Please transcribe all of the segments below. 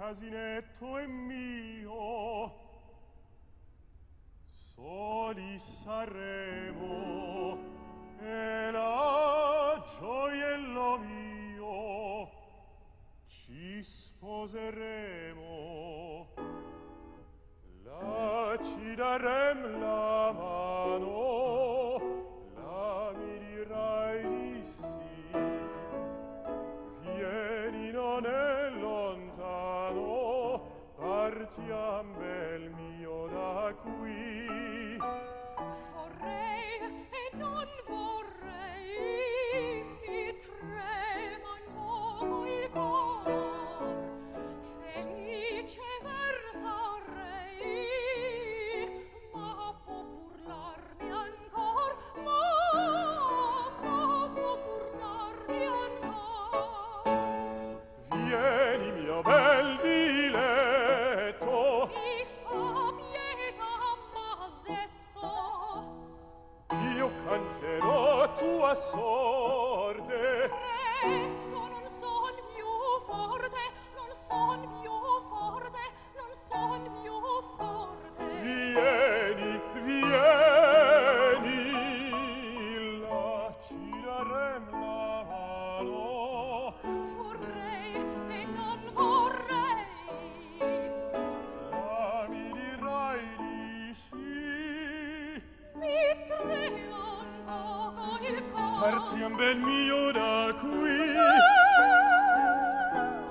casinetto è mio, soli saremo, e la gioiello mio, ci sposeremo, la ci darem la mano, la mi dirai di sì, vieni non è lontano, partiam bel mio da qui. Vorrei e non vorrei, mi trema in poco il cor, felice versarei, ma può burlarmi ancor, ma può burlarmi ancor. Vieni mio bel diletto, Mi fa pietà, masetto, io cancerò tua sorte. presto non son più forte, non son più forte, non son più forte. Vieni, vieni, là ci darem la mano, Vorrei e non vorrei, là mi dirai di sì. mi trema un poco il cor. Partiam ben mio da qui.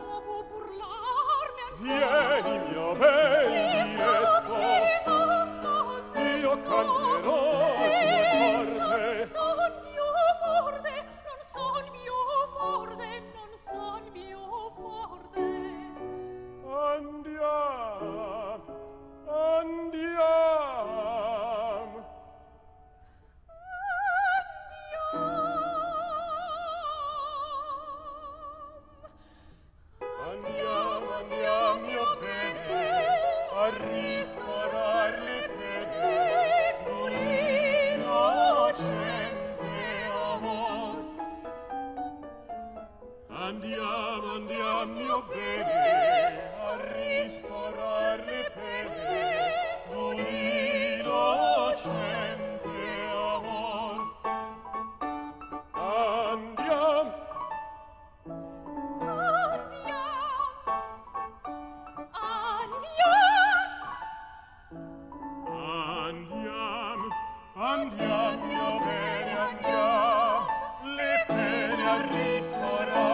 Ma può burlarmi ancor. Vieni mio bel Mi fa diletto, pietà, masetto, io cancerò tua sorte. non son più forte, non son più forte, non son più forte. Andiam, andiam. Andiam, andiam, mio bene, a ristorar le pene d'innocente amor. Andiam, andiam, mio bene, a ristorar le pene d'innocente amor. Andiam, andiam, andiam, mio bene, andiam, le pene a ristorare.